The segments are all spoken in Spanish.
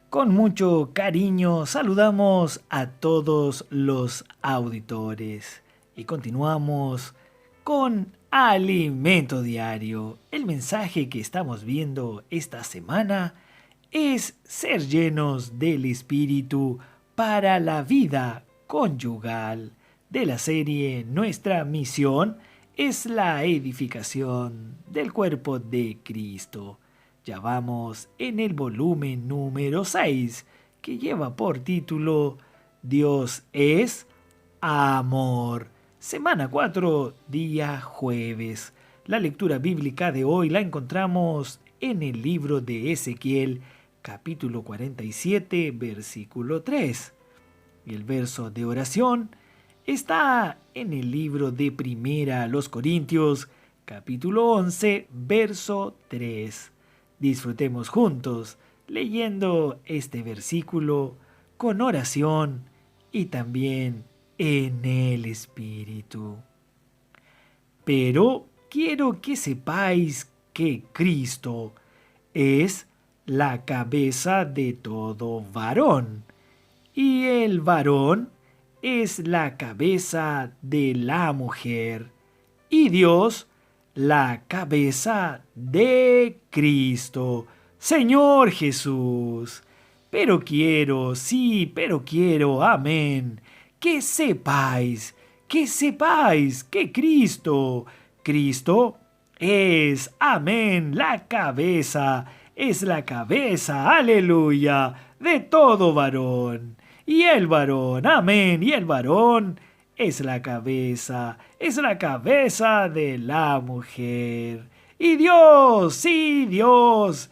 Con mucho cariño saludamos a todos los auditores y continuamos con Alimento Diario. El mensaje que estamos viendo esta semana es ser llenos del Espíritu para la vida conyugal. De la serie Nuestra misión es la edificación del cuerpo de Cristo. Ya vamos en el volumen número 6, que lleva por título Dios es amor. Semana 4, día jueves. La lectura bíblica de hoy la encontramos en el libro de Ezequiel, capítulo 47, versículo 3. Y el verso de oración está en el libro de Primera a los Corintios, capítulo 11, verso 3. Disfrutemos juntos leyendo este versículo con oración y también en el Espíritu. Pero quiero que sepáis que Cristo es la cabeza de todo varón, y el varón es la cabeza de la mujer, y Dios la cabeza de Cristo, Señor Jesús. Pero quiero, amén, que sepáis que Cristo es, amén, es la cabeza, aleluya, de todo varón. Y el varón, amén, y el varón es la cabeza de la mujer. Y Dios, sí, Dios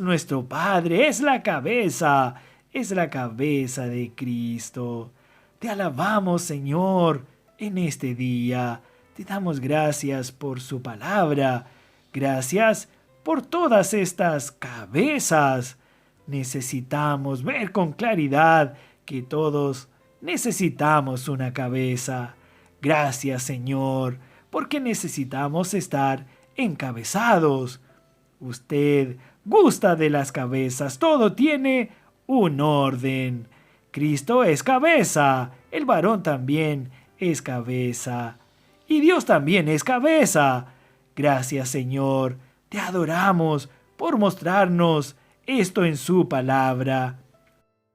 nuestro Padre es la cabeza de Cristo. Te alabamos, Señor, en este día. Te damos gracias por su palabra. Gracias por todas estas cabezas. Necesitamos ver con claridad que todos necesitamos una cabeza. Gracias, Señor, porque necesitamos estar encabezados. Usted gusta de las cabezas, todo tiene un orden. Cristo es cabeza, el varón también es cabeza, y Dios también es cabeza. Gracias, Señor, te adoramos por mostrarnos esto en su palabra.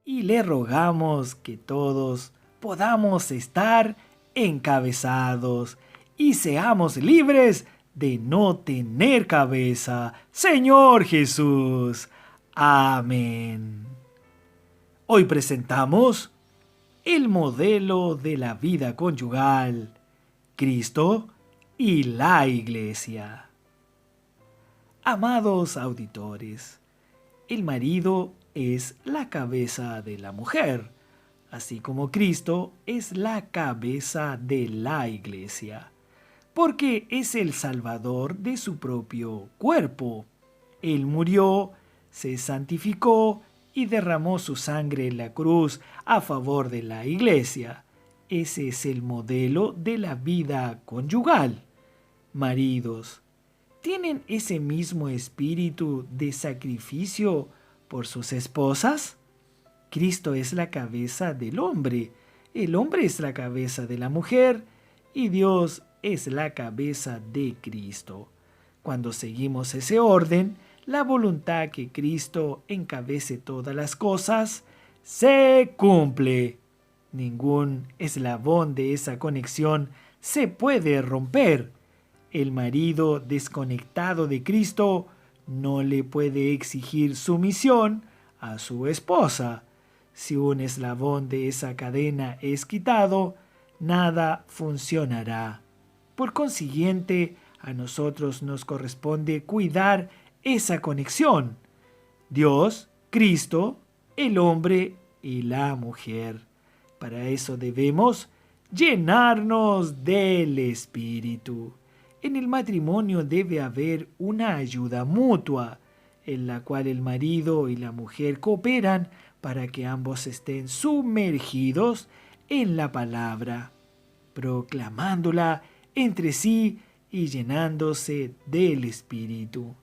Y le rogamos que todos podamos estar encabezados y seamos libres de no tener cabeza. Señor Jesús. Amén. Hoy presentamos el modelo de la vida conyugal, Cristo y la Iglesia. Amados auditores, el marido es la cabeza de la mujer, así como Cristo es la cabeza de la Iglesia, porque es el Salvador de su propio cuerpo. Él murió, se santificó y derramó su sangre en la cruz a favor de la Iglesia. Ese es el modelo de la vida conyugal. Maridos, ¿tienen ese mismo espíritu de sacrificio por sus esposas? Cristo es la cabeza del hombre, el hombre es la cabeza de la mujer y Dios es la cabeza de Cristo. Cuando seguimos ese orden, la voluntad que Cristo encabece todas las cosas se cumple. Ningún eslabón de esa conexión se puede romper. El marido desconectado de Cristo no le puede exigir sumisión a su esposa. Si un eslabón de esa cadena es quitado, nada funcionará. Por consiguiente, a nosotros nos corresponde cuidar esa conexión. Dios, Cristo, el hombre y la mujer. Para eso debemos llenarnos del Espíritu. En el matrimonio debe haber una ayuda mutua, en la cual el marido y la mujer cooperan para que ambos estén sumergidos en la palabra, proclamándola entre sí y llenándose del Espíritu.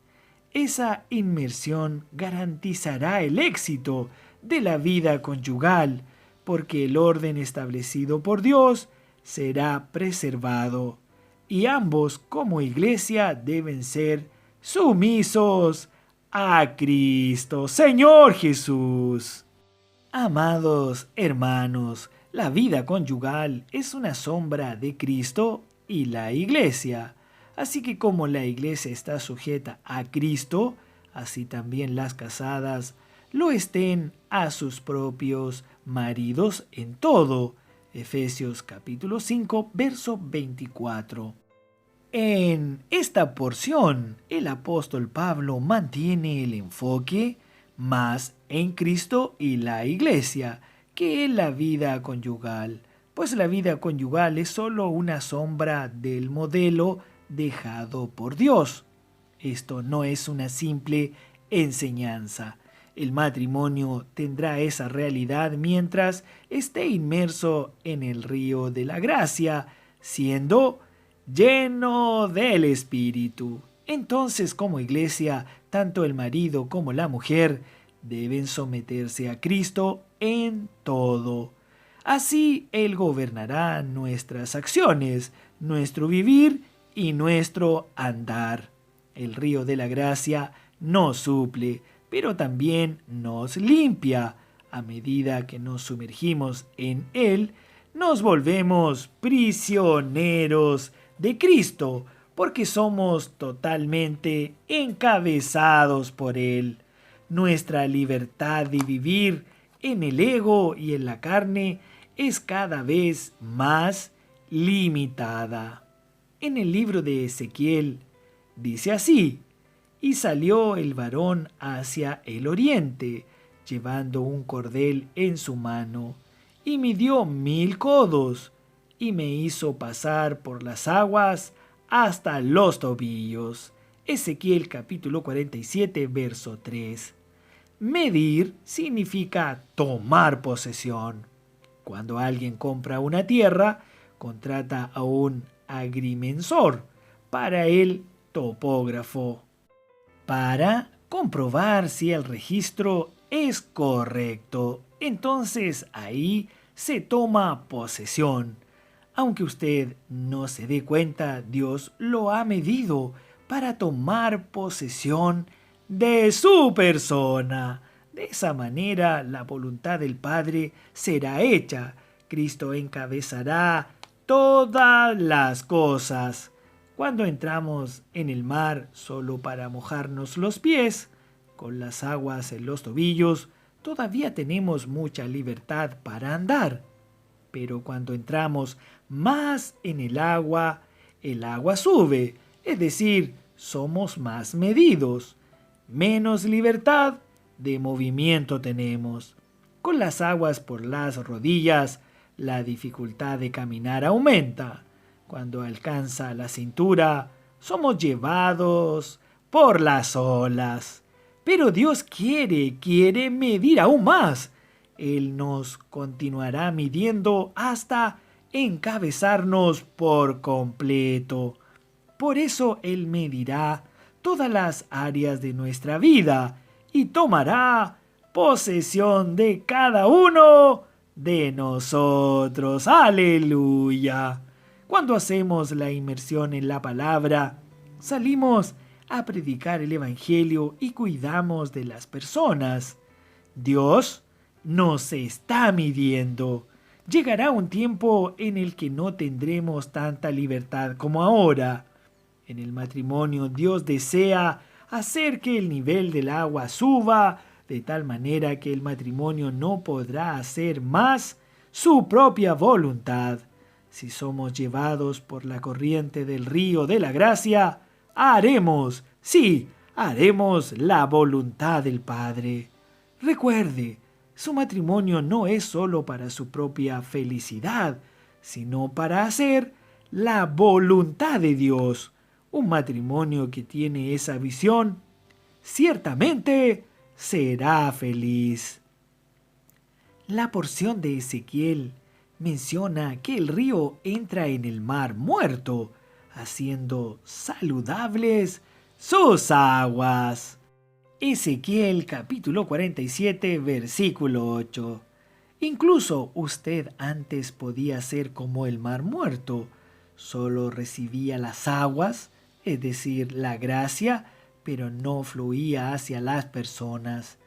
esa inmersión garantizará el éxito de la vida conyugal, porque el orden establecido por Dios será preservado y ambos como iglesia deben ser sumisos a Cristo, Señor Jesús. Amados hermanos, la vida conyugal es una sombra de Cristo y la iglesia. Así que como la iglesia está sujeta a Cristo, así también las casadas lo estén a sus propios maridos en todo. Efesios capítulo 5, verso 24. En esta porción, el apóstol Pablo mantiene el enfoque más en Cristo y la iglesia que en la vida conyugal, pues la vida conyugal es solo una sombra del modelo dejado por Dios. Esto no es una simple enseñanza. El matrimonio tendrá esa realidad mientras esté inmerso en el río de la gracia, siendo lleno del Espíritu. Entonces, como iglesia, tanto el marido como la mujer deben someterse a Cristo en todo. Así Él gobernará nuestras acciones, nuestro vivir y nuestro andar. El río de la gracia nos suple, pero también nos limpia. A medida que nos sumergimos en Él, nos volvemos prisioneros de Cristo, porque somos totalmente encabezados por Él. Nuestra libertad de vivir en el ego y en la carne es cada vez más limitada. En el libro de Ezequiel dice así: y salió el varón hacia el oriente, llevando un cordel en su mano, y midió 1000 codos, y me hizo pasar por las aguas hasta los tobillos. Ezequiel capítulo 47, verso 3. Medir significa tomar posesión. Cuando alguien compra una tierra, contrata a un agrimensor, para el topógrafo, para comprobar si el registro es correcto. Entonces ahí se toma posesión. Aunque usted no se dé cuenta, Dios lo ha medido para tomar posesión de su persona. De esa manera la voluntad del Padre será hecha. Cristo encabezará todas las cosas. Cuando entramos en el mar solo para mojarnos los pies, con las aguas en los tobillos, todavía tenemos mucha libertad para andar. Pero cuando entramos más en el agua sube, es decir, somos más medidos. Menos libertad de movimiento tenemos. Con las aguas por las rodillas, la dificultad de caminar aumenta. Cuando alcanza la cintura, somos llevados por las olas. Pero Dios quiere medir aún más. Él nos continuará midiendo hasta encabezarnos por completo. Por eso Él medirá todas las áreas de nuestra vida y tomará posesión de cada uno de nosotros. ¡Aleluya! Cuando hacemos la inmersión en la palabra, salimos a predicar el Evangelio y cuidamos de las personas. Dios nos está midiendo. Llegará un tiempo en el que no tendremos tanta libertad como ahora. En el matrimonio Dios desea hacer que el nivel del agua suba, de tal manera que el matrimonio no podrá hacer más su propia voluntad. Si somos llevados por la corriente del río de la gracia, haremos la voluntad del Padre. Recuerde, su matrimonio no es solo para su propia felicidad, sino para hacer la voluntad de Dios. Un matrimonio que tiene esa visión, ciertamente será feliz. La porción de Ezequiel menciona que el río entra en el mar muerto, haciendo saludables sus aguas. Ezequiel capítulo 47, versículo 8. Incluso usted antes podía ser como el mar muerto, solo recibía las aguas, es decir, la gracia, pero no fluía hacia las personas.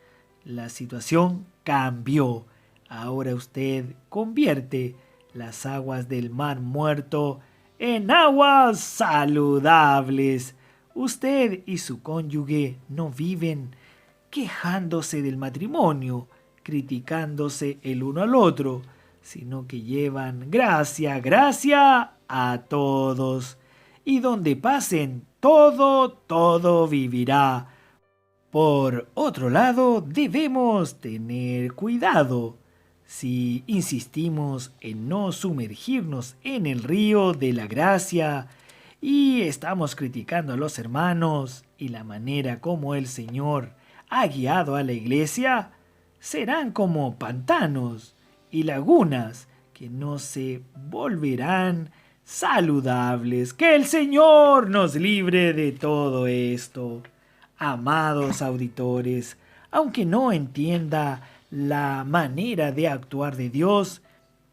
La situación cambió. Ahora usted convierte las aguas del mar muerto en aguas saludables. Usted y su cónyuge no viven quejándose del matrimonio, criticándose el uno al otro, sino que llevan gracia, gracia a todos. Y donde pasen, todo vivirá. Por otro lado, debemos tener cuidado. Si insistimos en no sumergirnos en el río de la gracia y estamos criticando a los hermanos y la manera como el Señor ha guiado a la iglesia, serán como pantanos y lagunas que no se volverán saludables. Que el Señor nos libre de todo esto. Amados auditores, aunque no entienda la manera de actuar de Dios,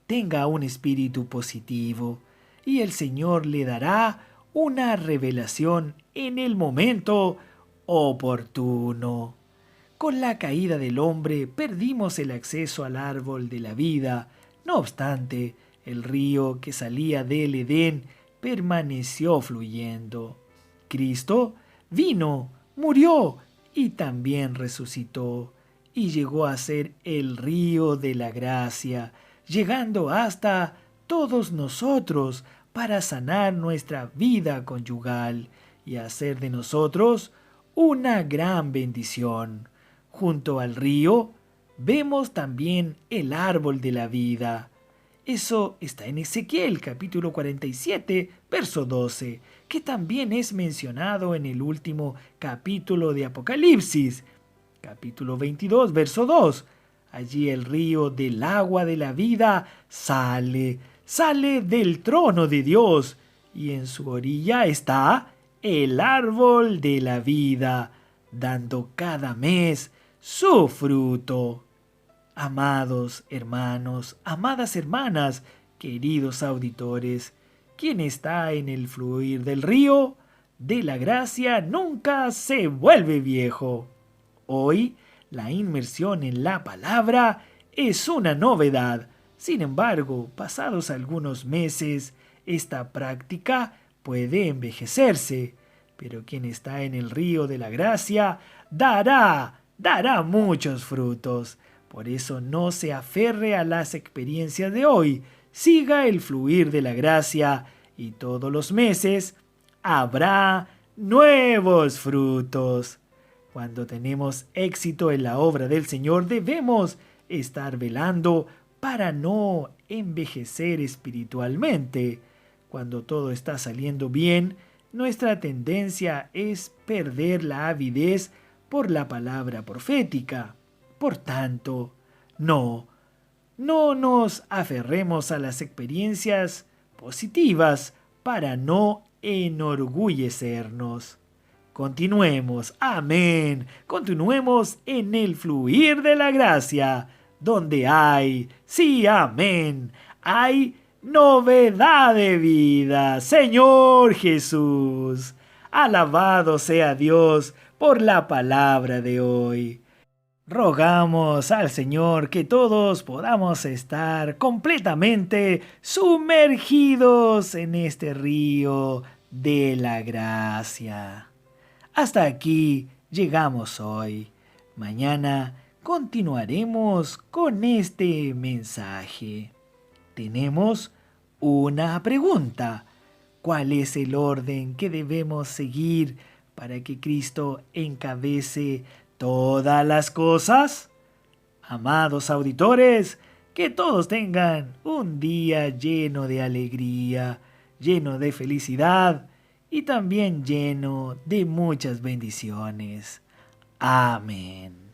tenga un espíritu positivo y el Señor le dará una revelación en el momento oportuno. Con la caída del hombre perdimos el acceso al árbol de la vida. No obstante, el río que salía del Edén permaneció fluyendo. Cristo vino, murió y también resucitó, y llegó a ser el río de la gracia, llegando hasta todos nosotros para sanar nuestra vida conyugal y hacer de nosotros una gran bendición. Junto al río vemos también el árbol de la vida. Eso está en Ezequiel capítulo 47, verso 12, que también es mencionado en el último capítulo de Apocalipsis, capítulo 22, verso 2. Allí el río del agua de la vida sale del trono de Dios, y en su orilla está el árbol de la vida, dando cada mes su fruto. Amados hermanos, amadas hermanas, queridos auditores, quien está en el fluir del río de la gracia nunca se vuelve viejo. Hoy, la inmersión en la palabra es una novedad. Sin embargo, pasados algunos meses, esta práctica puede envejecerse, pero quien está en el río de la gracia dará muchos frutos. Por eso no se aferre a las experiencias de hoy, siga el fluir de la gracia y todos los meses habrá nuevos frutos. Cuando tenemos éxito en la obra del Señor debemos estar velando para no envejecer espiritualmente. Cuando todo está saliendo bien, nuestra tendencia es perder la avidez por la palabra profética. Por tanto, no nos aferremos a las experiencias positivas para no enorgullecernos. Continuemos, amén, continuemos en el fluir de la gracia, donde hay, sí, amén, hay novedad de vida. Señor Jesús, alabado sea Dios por la palabra de hoy. Rogamos al Señor que todos podamos estar completamente sumergidos en este río de la gracia. Hasta aquí llegamos hoy. Mañana continuaremos con este mensaje. Tenemos una pregunta. ¿Cuál es el orden que debemos seguir para que Cristo encabece todas las cosas? Amados auditores, que todos tengan un día lleno de alegría, lleno de felicidad y también lleno de muchas bendiciones. Amén.